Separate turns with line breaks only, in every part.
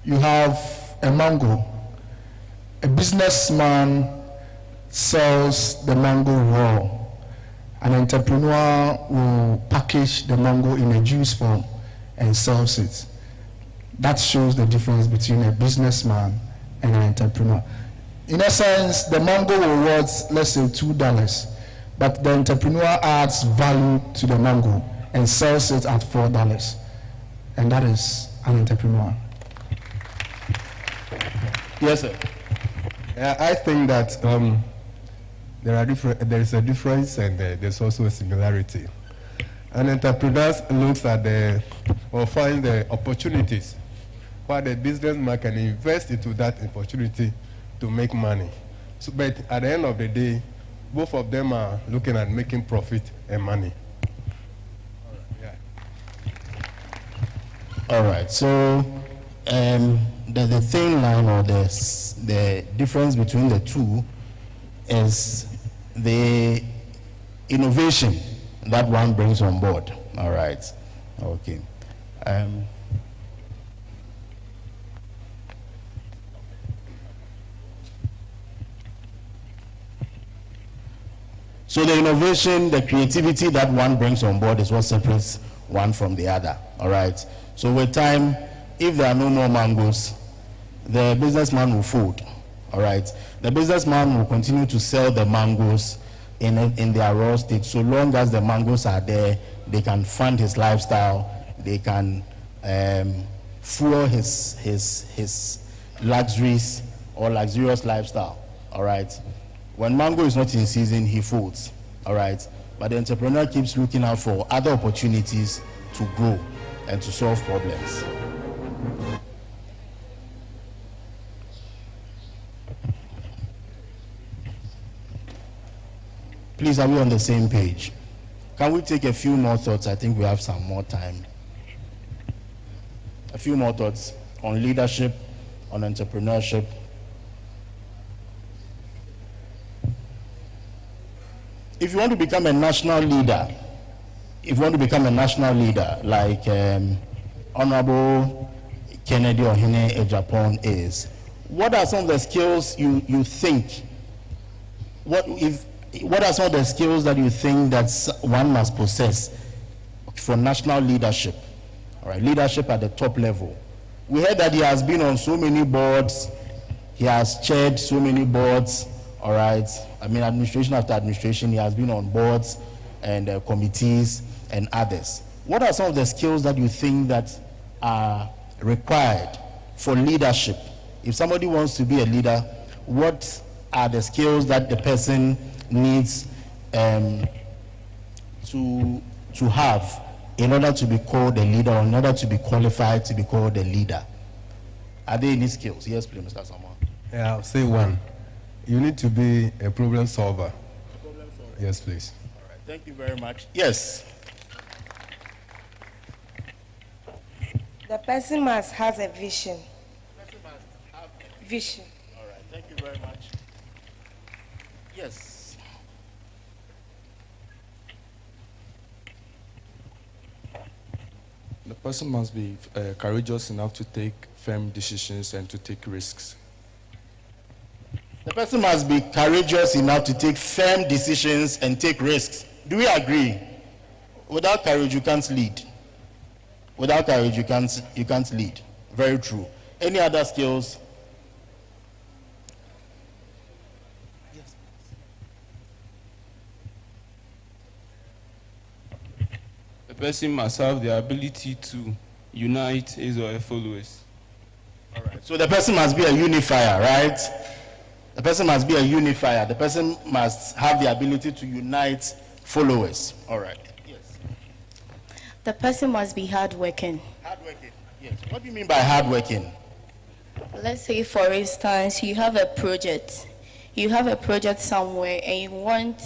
you have a mango. A businessman sells the mango raw. An entrepreneur will package the mango in a juice form and sells it. That shows the difference between a businessman and an entrepreneur. In essence, the mango will worth, let's say, $2, but the entrepreneur adds value to the mango and sells it at $4. And that is an entrepreneur.
Yes, sir.
I think that there is a difference and there's also a similarity. An entrepreneur looks at or finds the opportunities where the businessman can invest into that opportunity to make money. So, but at the end of the day, both of them are looking at making profit and money.
All right, so the thin line or the difference between the two is the innovation that one brings on board. All right, okay. So the innovation, the creativity that one brings on board is what separates one from the other. All right. So with time, if there are no more mangoes, the businessman will fold. All right. The businessman will continue to sell the mangoes in their raw state. So long as the mangoes are there, they can fund his lifestyle. They can fuel his luxuries or luxurious lifestyle. All right. When mango is not in season, he folds. All right. But the entrepreneur keeps looking out for other opportunities to grow and to solve problems. Please, are we on the same page? Can we take a few more thoughts? I think we have some more time. A few more thoughts on leadership, on entrepreneurship. If you want to become a national leader, like Honorable Kennedy Ohene Agyapong is, what are some of the skills you think? What are some of the skills that you think that one must possess for national leadership? All right, leadership at the top level. We heard that he has been on so many boards. He has chaired so many boards. All right. I mean, administration after administration, he has been on boards and committees and others. What are some of the skills that you think that are required for leadership? If somebody wants to be a leader, what are the skills that the person needs to have in order to be called a leader, or in order to be qualified to be called a leader? Are there any skills? Yes, please, Mr. Samuel.
Yeah, I'll say one. You need to be a problem solver. Yes, please.
All right, thank you very much. Yes.
The person must have a vision.
The person must have a
vision.
All right, thank you very much. Yes.
The person must be courageous enough to take firm decisions and to take risks.
The person must be courageous enough to take firm decisions and take risks. Do we agree? Without courage, you can't lead. Without courage, you can't lead. Very true. Any other skills? Yes.
The person must have the ability to unite his or her followers.
All right. So the person must be a unifier, right? The person must be a unifier. The person must have the ability to unite followers. All right. Yes.
The person must be hardworking.
Hardworking. Yes. What do you mean by hardworking?
Let's say, for instance, you have a project. You have a project somewhere and you want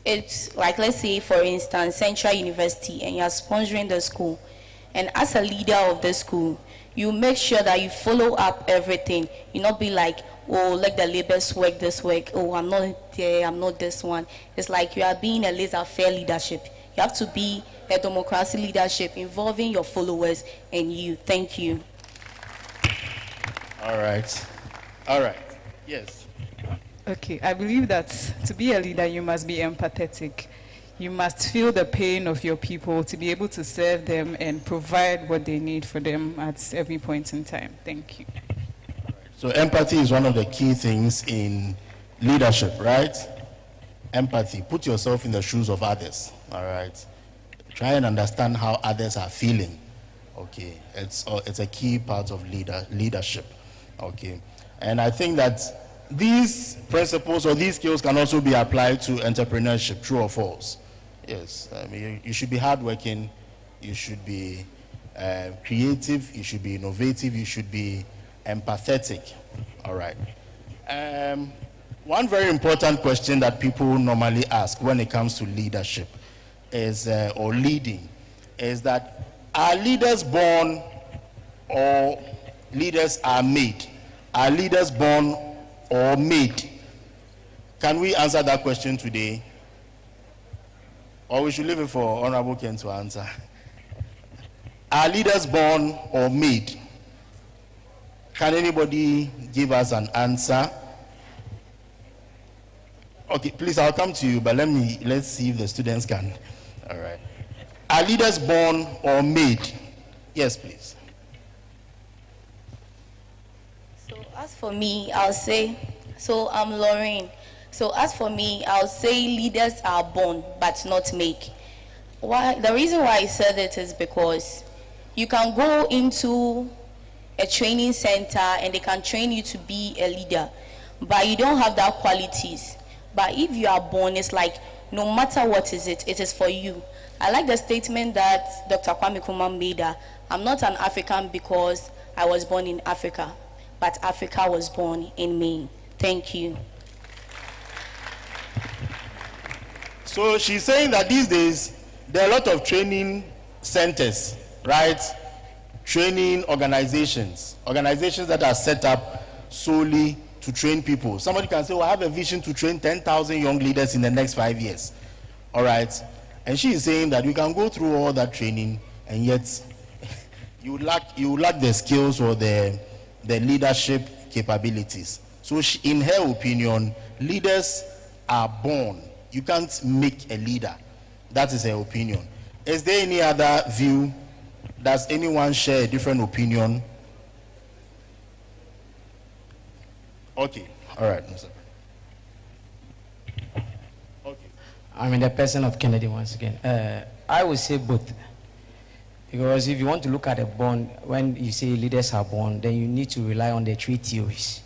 it, like let's say, for instance, Central University, and you're sponsoring the school. And as a leader of the school, you make sure that you follow up everything. You not be like, oh, let the laborers work this week. Oh, I'm not there, I'm not this one. It's like you are being a laissez-faire leadership. You have to be a democracy leadership involving your followers and you. Thank you.
All right. All right. Yes.
Okay, I believe that to be a leader, you must be empathetic. You must feel the pain of your people to be able to serve them and provide what they need for them at every point in time. Thank you.
So empathy is one of the key things in leadership, right? Empathy. Put yourself in the shoes of others, all right? Try and understand how others are feeling, okay? It's a key part of leadership, okay? And I think that these principles or these skills can also be applied to entrepreneurship, true or false? Yes, I mean, you should be hardworking, you should be creative, you should be innovative, you should be empathetic, all right? One very important question that people normally ask when it comes to leadership is, or leading, is that are leaders born or leaders are made? Are leaders born or made? Can we answer that question today? Or we should leave it for Honorable Ken to answer. Are leaders born or made? Can anybody give us an answer? Okay, please, I'll come to you, but let's see if the students can. All right. Are leaders born or made? Yes, please.
So as for me, I'll say, so I'm Lorraine. So as for me, I'll say leaders are born but not made. Why? The reason why I said it is because you can go into a training center and they can train you to be a leader, but you don't have that qualities. But if you are born, it's like no matter what is it is for you. I like the statement that Dr. Kwame Nkrumah made that I'm not an African because I was born in Africa, but Africa was born in me. Thank you.
So she's saying that these days there are a lot of training centers, right? Training organizations that are set up solely to train people. Somebody can say, well, I have a vision to train 10,000 young leaders in the next 5 years. All right. And she is saying that you can go through all that training and yet you lack the skills or the leadership capabilities. So in her opinion, leaders are born. You can't make a leader. That is her opinion. Is there any other view? Does anyone share a different opinion? Okay. All right. Okay.
I'm in the person of Kennedy once again. I would say both. Because if you want to look at a born, when you say leaders are born, then you need to rely on the three theories.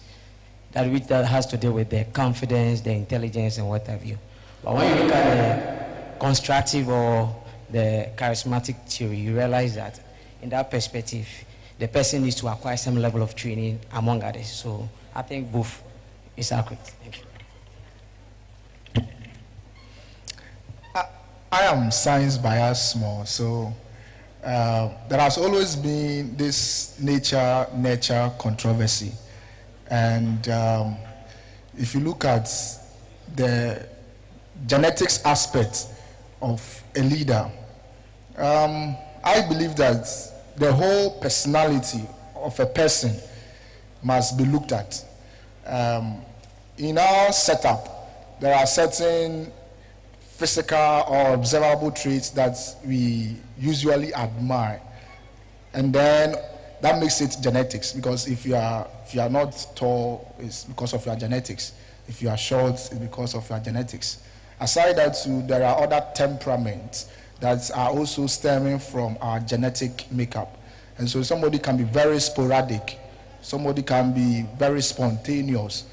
That has to do with their confidence, their intelligence, and what have you. But when you look at the constructive or the charismatic theory, you realize that in that perspective, the person needs to acquire some level of training among others. So I think both is accurate. Thank you.
I am science biased small, so there has always been this nature controversy. And if you look at the genetics aspect of a leader, I believe that the whole personality of a person must be looked at. In our setup, there are certain physical or observable traits that we usually admire, and then that makes it genetics, because if you are not tall, it's because of your genetics. If you are short, it's because of your genetics. Aside that, too, there are other temperaments that are also stemming from our genetic makeup. And so somebody can be very sporadic, somebody can be very spontaneous,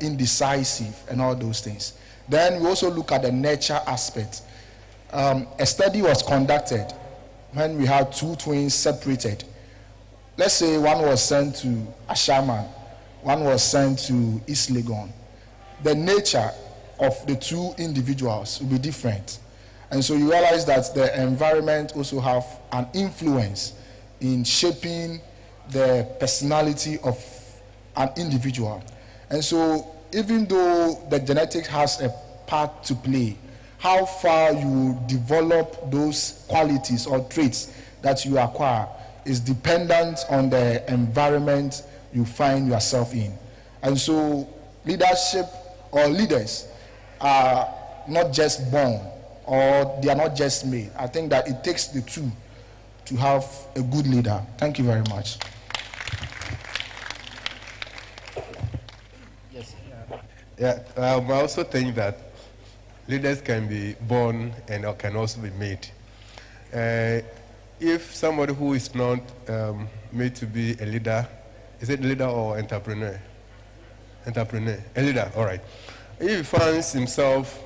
indecisive, and all those things. Then we also look at the nature aspect. A study was conducted when we had two twins separated. Let's say one was sent to Ashaman, one was sent to East Legon. The nature of the two individuals will be different. And so you realize that the environment also have an influence in shaping the personality of an individual. And so even though the genetics has a part to play, how far you develop those qualities or traits that you acquire is dependent on the environment you find yourself in. And so leadership or leaders are not just born, or they are not just made. I think that it takes the two to have a good leader. Thank you very much.
Yes.
Yeah, I also think that leaders can be born and can also be made. If somebody who is not made to be a leader, is it leader or entrepreneur? Entrepreneur, a leader, all right. If he finds himself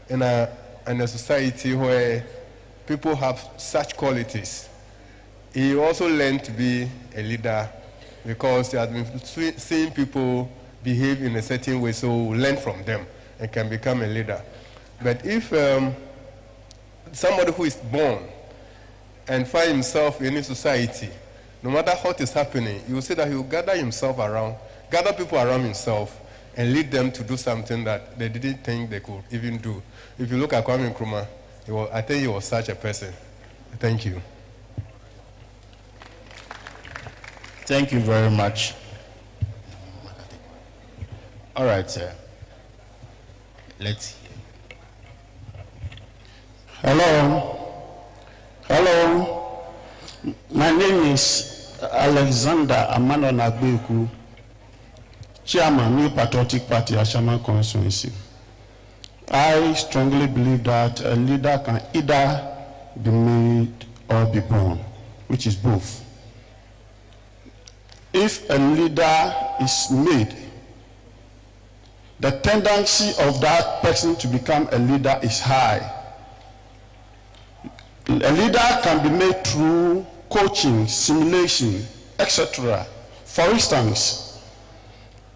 in a society where people have such qualities, he also learned to be a leader because he has been seeing people behave in a certain way, so learn from them and can become a leader. But if somebody who is born and finds himself in a society, no matter what is happening, you will see that he will gather people around himself and lead them to do something that they didn't think they could even do. If you look at Kwame Nkrumah, I think he was such a person. Thank you.
Thank you very much. All right, sir. Let's hear.
Hello. My name is Alexander Amano Nagbeku, Chairman, New Patriotic Party, Ashama Constituency. I strongly believe that a leader can either be made or be born, which is both. If a leader is made, the tendency of that person to become a leader is high. A leader can be made through coaching, simulation, etc. For instance,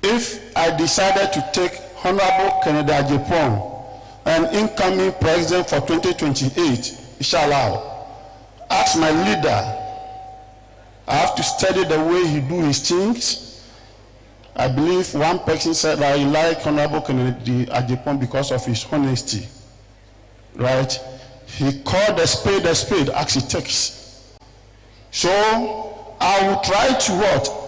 if I decided to take Honorable Ohene Agyapong, an incoming president for 2028, inshallah, as my leader, I have to study the way he do his things. I believe one person said I like Honorable Ohene Agyapong because of his honesty, right? He called a spade as it takes. So I will try to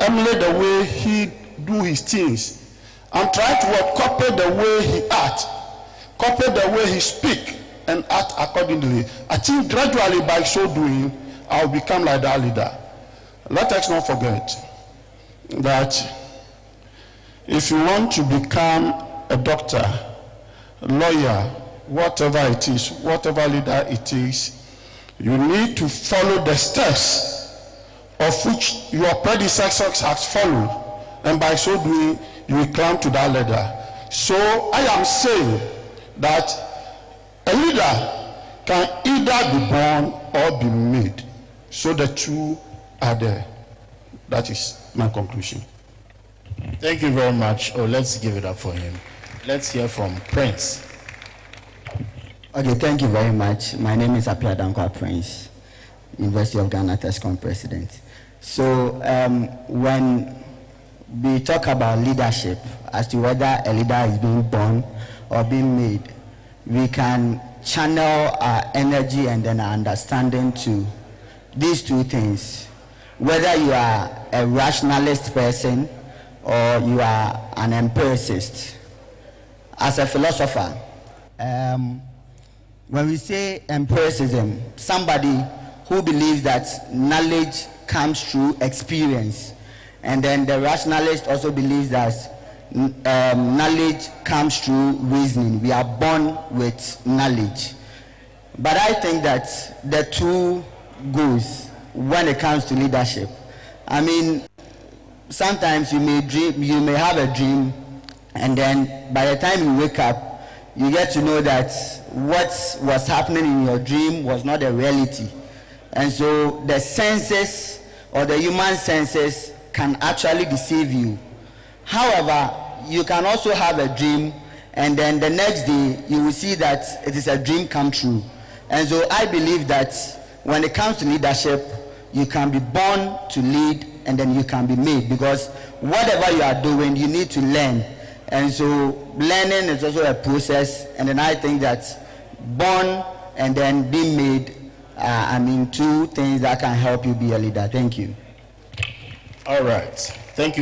emulate the way he do his things. I'm trying to copy the way he act, copy the way he speak, and act accordingly. I think gradually by so doing, I'll become like that leader. Let us not forget that if you want to become a doctor, a lawyer, whatever it is, whatever leader it is, you need to follow the steps of which your predecessors has followed, and by so doing, you will climb to that ladder. So I am saying that a leader can either be born or be made. So the two are there. That is my conclusion.
Thank you very much. Oh, let's give it up for him. Let's hear from Prince.
Okay, thank you very much. My name is Apia Prince, University of Ghana TESCOM president. So when we talk about leadership, as to whether a leader is being born or being made, we can channel our energy and then our understanding to these two things. Whether you are a rationalist person or you are an empiricist. As a philosopher, when we say empiricism, somebody who believes that knowledge comes through experience, and then the rationalist also believes that knowledge comes through reasoning. We are born with knowledge. But I think that the two goes when it comes to leadership. I mean, sometimes you may have a dream, and then by the time you wake up, you get to know that what was happening in your dream was not a reality. And so the senses or the human senses can actually deceive you. However, you can also have a dream, and then the next day you will see that it is a dream come true. And so I believe that when it comes to leadership, you can be born to lead, and then you can be made, because whatever you are doing, you need to learn. And so learning is also a process, and then I think that born and then being made, two things that can help you be a leader. Thank you.
All right. Thank you.